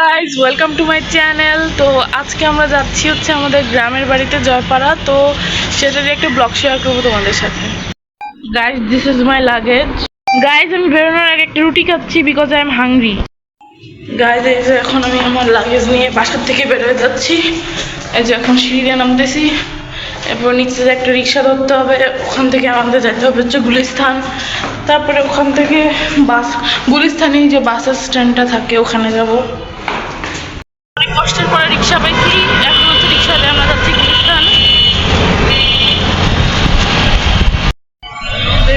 Guys welcome to my channel. তো আজকে আমরা যাচ্ছি হচ্ছে আমাদের গ্রামের বাড়িতে জয়পাড়া। তো সেটা দিয়ে একটা ব্লগ শেয়ার করবো তোমাদের সাথে। Guys this is my luggage. Guys আমি বেরোনোর আগে একটা রুটি খাচ্ছি because I am hungry. Guys এই যে এখন আমি আমার লাগেজ নিয়ে বাসার থেকে বেরোয় যাচ্ছি। এই যে এখন সিঁড়ি দিয়ে নামতেছি, এরপর নিচে যে একটা রিক্সা ধরতে হবে, ওখান থেকে আমাদের যেতে হবে হচ্ছে গুলিস্তান। তারপরে ওখান থেকে বাস, গুলিস্তানেই যে বাস স্ট্যান্ডটা থাকে ওখানে যাব। অনেক কষ্টের পরে রিক্সা পাইছি, এখন হচ্ছে রিক্সাতে আমরা যাচ্ছি গুলিস্তান।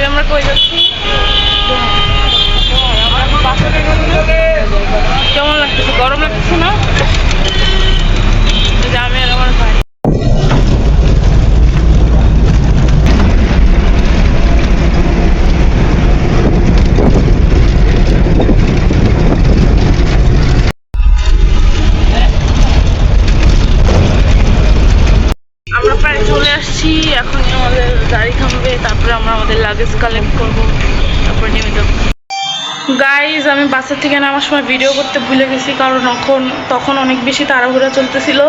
আমরা কই যাচ্ছি, কেমন লাগতেছে? গরম লাগতেছে না? আমি আর আমার ভাই আমরা প্রায় চলে আসছি। এখন আমাদের গাড়ি থামবে, তারপরে আমরা আমাদের লাগেজ কালেক্ট করবো, তারপর নেমে যাবো। গাইজ আমি বাসের থেকে নামার সময় ভিডিও করতে ভুলে গেছি, কারণ তখন অনেক বেশি তাড়াহুড়া চলতেছিল।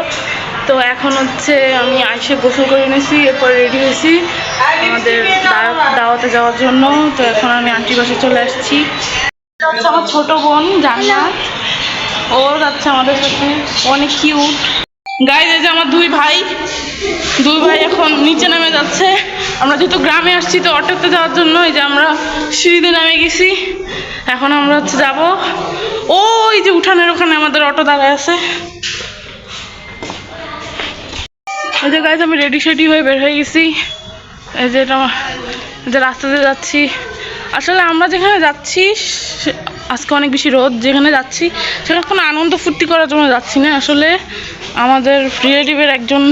তো এখন হচ্ছে আমি আইসে গোসল করে নিয়েছি, এরপর রেডি হয়েছি আমাদের দাওয়াতে যাওয়ার জন্য। তো এখন আমি আন্টির বাসায় চলে আসছি। হচ্ছে আমার ছোট বোন জান্নাত, ও যাচ্ছে আমাদের সাথে, অনেক কিউট। গাইজ এই যে আমার দুই ভাই এখন নিচে নেমে যাচ্ছে। আমরা যেহেতু গ্রামে আসছি তো অটোতে যাওয়ার জন্য এই যে আমরা সিঁড়িতে নেমে গেছি। এখন আমরা হচ্ছে যাবো ওই যে উঠানের ওখানে আমাদের অটো দাঁড়ায় আছে। এই যে গাইজ আমি রেডি সেডি হয়ে বের হয়ে গেছি। এই যে এটা যে রাস্তাতে যাচ্ছি। আসলে আমরা যেখানে যাচ্ছি আজকে অনেক বেশি রোদ, যেখানে যাচ্ছি সেখানে কোনো আনন্দ ফুর্তি করার জন্য যাচ্ছি না। আসলে আমাদের রিলেটিভের একজন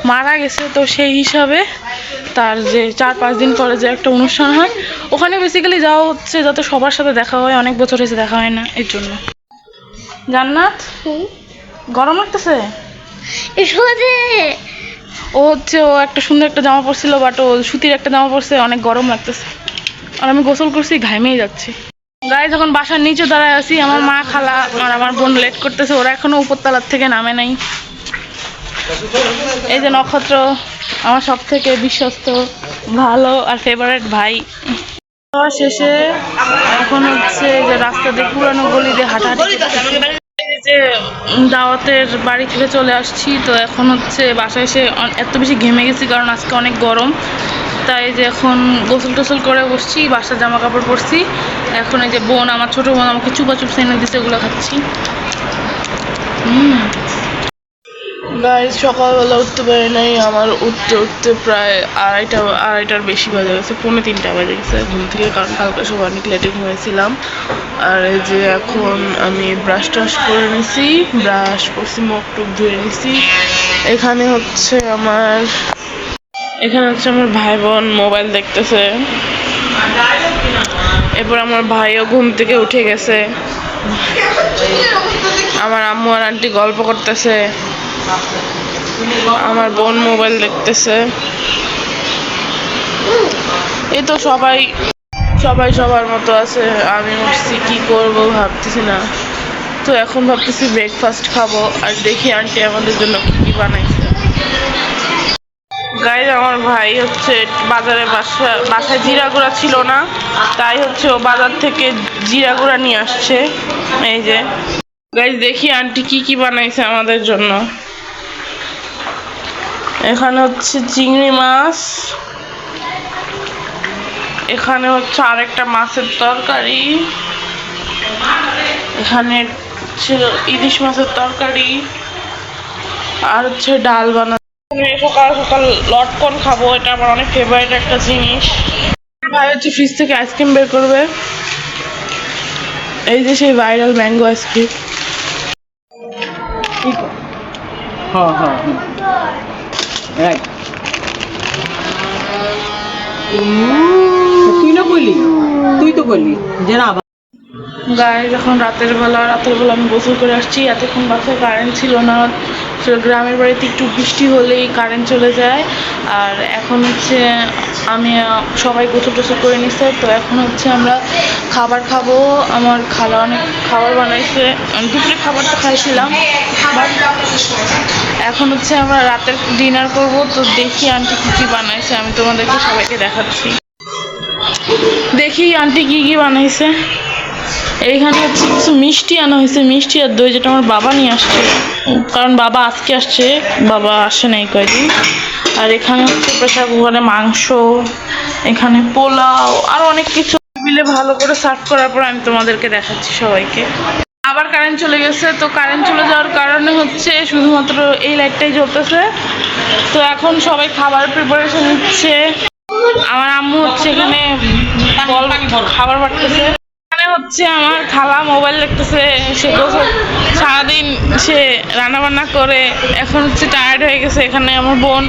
মারা গেছে, তো সেই হিসাবে তার যে 4-5 দিন পরে যে একটা অনুষ্ঠান হয় ওখানে বেসিক্যালি যাওয়া হচ্ছে, যাতে সবার সাথে দেখা হয়। অনেক বছর হয়েছে দেখা হয় না, এর জন্য। জান্নাত গরম লাগতেছে? ও একটা সুন্দর একটা জামা পরছিল, বাট ও সুতির একটা জামা পরছে, অনেক গরম লাগতেছে। আর আমি গোসল করছি, ঘামেই যাচ্ছি। গায়ে যখন বাসার নিচে দাঁড়ায় আছি, আমার মা, খালা আর আমার বোন লেট করতেছে, ওরা এখনো উপরতলার থেকে নামে নাই। এই যে নক্ষত্র, আমার সব থেকে বিশ্বস্ত, ভালো আর ফেভারিট ভাই। শেষে এখন হচ্ছে যে রাস্তা দিয়ে পুরানো গলি দিয়ে হাঁটাহাঁটি, যে দাওয়াতের বাড়ি থেকে চলে আসছি। তো এখন হচ্ছে বাসায় এসে এত বেশি ঘেমে গেছি, কারণ আজকে অনেক গরম। তাই যে এখন গোসল টোসল করে বসছি, বাসার জামা কাপড় পরছি। এখন এই যে বোন, আমার ছোট বোন আমাকে চুপাচুপ এনে দিচ্ছে, ওগুলো খাচ্ছি। গাইজ সকালবেলা উঠতে পারি নাই, আমার উঠতে প্রায় আড়াইটার বেশি বাজে গেছে, 2:45 বাজে গেছে ঘুম থেকে, কারণ কালকে সব অনেক লেটে ঘুমিয়েছিলাম। আর এই যে এখন আমি ব্রাশ টাশ করে নিছি, ব্রাশ করছি, মুখ টুক ধুয়ে নিছি। এখানে হচ্ছে আমার ভাই বোন মোবাইল দেখতেছে। এরপর আমার ভাইও ঘুম থেকে উঠে গেছে। আমার আম্মু আর আন্টি গল্প করতেছে, আমার বোন মোবাইল দেখতেছে। এই তো সবাই সবার মতো আছে। আমি উঠছি, কি করব ভাবতেছি না। তো এখন ভাবতেছি ব্রেকফাস্ট খাবো, আর দেখি আন্টি আমাদের জন্য কি বানাইছে। গাইজ আমার ভাই হচ্ছে বাজারে, বাসায় জিরা গুঁড়া ছিল না, তাই হচ্ছে ও বাজার থেকে জিরা গুঁড়া নিয়ে আসছে। এই যে গাইজ দেখি আন্টি কি বানাইছে আমাদের জন্য। এখানে হচ্ছে চিংড়ি মাছ, এখানে হচ্ছে আরেকটা মাছের তরকারি, এখানে ছিল ইলিশ মাছের তরকারি, আর হচ্ছে ডাল বানানো। সকাল সকাল লটকন খাবো, এটা আমার অনেক ফেভারিট একটা জিনিস। ভাই হচ্ছে ফ্রিজ থেকে আইসক্রিম বের করবে, এই যে সেই ভাইরাল ম্যাঙ্গো আইসক্রিম। তুই তো বললি যে না গাইজ এখন রাতের বেলা আমি গোসল করে আসছি। এতক্ষণ বাসায় কারেন্ট ছিল না, গ্রামের বাড়িতে একটু বৃষ্টি হলেই কারেন্ট চলে যায়। আর এখন হচ্ছে আমি সবাই গোসল টোসল করে নিচ্ছে, তো এখন হচ্ছে আমরা খাবার খাবো। আমার খালা অনেক খাবার বানাইছে, দুপুরে খাবারটা খাইছিলাম, এখন হচ্ছে আমরা রাতের ডিনার করব। তো দেখি আন্টি কী কী বানাইছে, আমি তোমাদেরকে সবাইকে দেখাচ্ছি। দেখি আন্টি কী কী বানাইছে। এইখানে হচ্ছে কিছু মিষ্টি আনা হয়েছে, মিষ্টি আর দই, যেটা আমার বাবা নিয়ে আসছে, কারণ বাবা আজকে আসছে, বাবা আসে নাই কয়েকদিন। আর এখানে হচ্ছে প্রেসার কুকারে মাংস, এখানে পোলাও, আর অনেক কিছু মিলে ভালো করে সার্ভ করার পর আমি তোমাদেরকে দেখাচ্ছি সবাইকে। আবার কারেন্ট চলে গেছে, তো কারেন্ট চলে যাওয়ার কারণে হচ্ছে শুধুমাত্র এই লাইটটাই জ্বলতেছে। তো এখন সবাই খাবার প্রিপারেশন নিচ্ছে। আমার আম্মু হচ্ছে এখানে খাবার বাড়তেছে। হচ্ছে আমার খালা মোবাইল দেখতেছে, সে সারাদিন সে রান্না বান্না করে এখন হচ্ছে টায়ার্ড হয়ে গেছে। এখানে আমার বোন,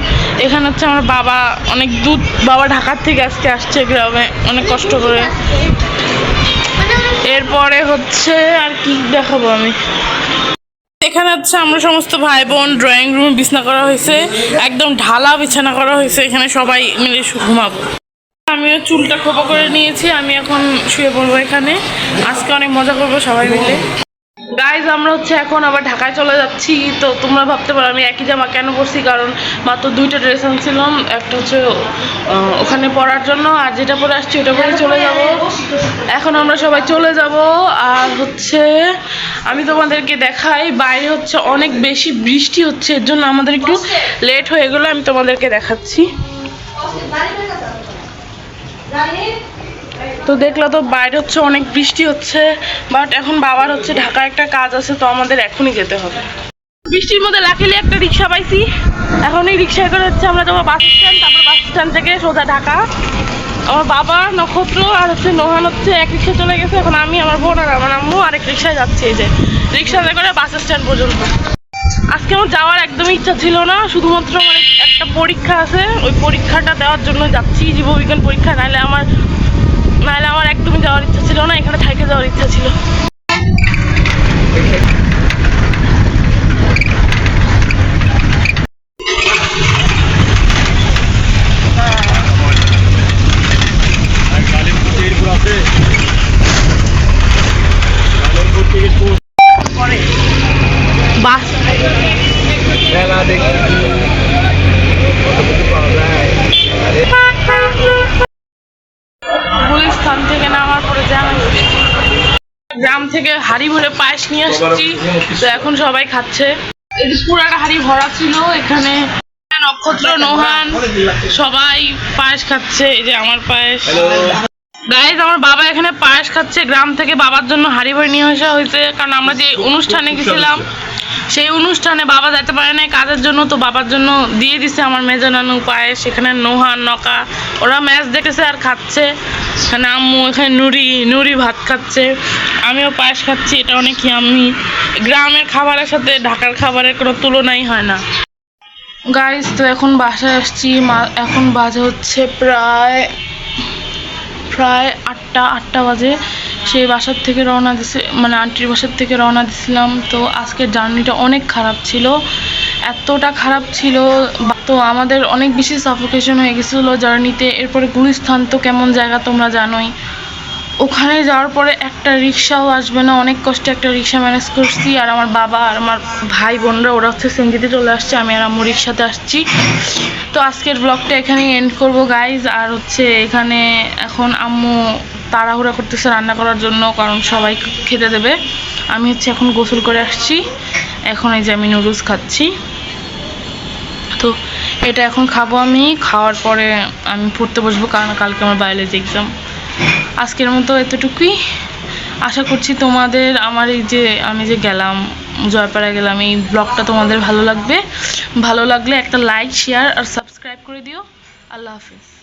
এখানে হচ্ছে আমার বাবা, অনেক দূর, বাবা ঢাকার থেকে আজকে আসছে গ্রামে অনেক কষ্ট করে। এরপরে হচ্ছে আর কি দেখাবো আমি, এখানে হচ্ছে আমরা সমস্ত ভাই বোন ড্রয়িং রুম বিছানা করা হয়েছে, একদম ঢালা বিছানা করা হয়েছে, এখানে সবাই মিলে ঘুমাবো। আমিও চুলটা খোপা করে নিয়েছি, আমি এখন শুয়ে পড়বো এখানে। আজকে অনেক মজা করবো সবাই মিলে। গাইজ আমরা হচ্ছে এখন আবার ঢাকায় চলে যাচ্ছি। তো তোমরা ভাবতে পারো আমি একই জামা কেন পরছি, কারণ মাত্র 2টা ড্রেস আনছিলাম, একটা হচ্ছে ওখানে পরার জন্য, আর যেটা পরে আসছি ওটা পরে চলে যাব। এখন আমরা সবাই চলে যাব। আর হচ্ছে আমি তোমাদেরকে দেখাই, বাইরে হচ্ছে অনেক বেশি বৃষ্টি হচ্ছে, এর জন্য আমাদের একটু লেট হয়ে গেলো, আমি তোমাদেরকে দেখাচ্ছি। তো দেখলো তো বাইরে হচ্ছে অনেক বৃষ্টি হচ্ছে, বাট এখন বাবার হচ্ছে ঢাকায় একটা কাজ আছে, তো আমাদের এখনই যেতে হবে। বৃষ্টির মধ্যে লাকিলি একটা রিক্সা পাইছি, এখন এই রিক্সায় করে হচ্ছে আমরা যাবো বাস স্ট্যান্ড, তারপর বাস স্ট্যান্ড থেকে সোজা ঢাকা। আমার বাবা, নক্ষত্র আর হচ্ছে নোহান হচ্ছে এক রিক্সা চলে গেছে, এখন আমি, আমার বোন আর আমার আম্মু আরেক রিক্সায় যাচ্ছি, এই যে রিক্সাতে করে বাস স্ট্যান্ড পর্যন্ত। আজকে আমার যাওয়ার একদমই ইচ্ছা ছিল না, শুধুমাত্র আমার একটা পরীক্ষা আছে, ওই পরীক্ষাটা দেওয়ার জন্য যাচ্ছি, জীববিজ্ঞান পরীক্ষা। নাহলে আমার একদমই যাওয়ার ইচ্ছা ছিল না, এখানে থেকে যাওয়ার ইচ্ছা ছিল। বাস গুলিস্তান থেকে নামার পরে গ্রাম থেকে হাড়ি ভরে পায়েস নিয়ে আসছি, তো এখন সবাই খাচ্ছে। এই যে পুরাটা হাড়ি ভরা ছিল, এখানে নক্ষত্র, নোহান সবাই পায়েস খাচ্ছে। এই যে আমার পায়েস। গাইজ আমার বাবা এখানে পায়েস খাচ্ছে, গ্রাম থেকে বাবার জন্য হাড়ি ভরে নিয়ে আসা হয়েছে, কারণ আমরা যে অনুষ্ঠানে গেছিলাম সেই অনুষ্ঠানে বাবা যেতে পারে নাই কাজের জন্য, তো বাবার জন্য দিয়ে দিছে আমার মেজো নানু পায়েস। এখানে নোহান, নকা ওরা ম্যাচ দেখেছে আর খাচ্ছে। এখানে আম্মু, এখানে নুরি ভাত খাচ্ছে, আমিও পায়েস খাচ্ছি। এটা অনেক ইয়াম্মি। গ্রামের খাবারের সাথে ঢাকার খাবারের কোনো তুলনাই হয় না। গাইজ তো এখন বাসায় আসছি, এখন বাজে হচ্ছে প্রায় 8টা বাজে। সেই বাসার থেকে রওনা দিছি, মানে আন্টির বাসার থেকে রওনা দিছিলাম। তো আজকের জার্নিটা অনেক খারাপ ছিল, এতটা খারাপ ছিল, তো আমাদের অনেক বেশি সাফোকেশন হয়ে গেছিলো জার্নিতে। এরপরে গুলিস্তান তো কেমন জায়গা তোমরা জানোই, ওখানে যাওয়ার পরে একটা রিক্সাও আসবে না, অনেক কষ্টে একটা রিক্সা ম্যানেজ করছি। আর আমার বাবা আর আমার ভাই বোনরা ওরা হচ্ছে সিএনজিতে চলে আসছে, আমি আর আম্মু রিক্সাতে আসছি। তো আজকের ব্লগটা এখানেই এন্ড করব গাইজ। আর হচ্ছে এখানে এখন আম্মু তাড়াহুড়া করতেছে রান্না করার জন্য, কারণ সবাই খেতে দেবে। আমি হচ্ছে এখন গোসল করে আসছি, এখন এই যে আমি নুডলস খাচ্ছি। তো এটা এখন খাবো আমি, খাওয়ার পরে আমি পড়তে বসবো, কারণ কালকে আমার বায়োলজি এক্সাম। আজকের মতো এতটুকুই। আশা করছি তোমাদের আমার এই যে আমি যে গেলাম জয়পাড়া গেলাম, এই ব্লগটা তোমাদের ভালো লাগবে। ভালো লাগলে একটা লাইক, শেয়ার আর সাবস্ক্রাইব করে দিও। আল্লাহ হাফিজ।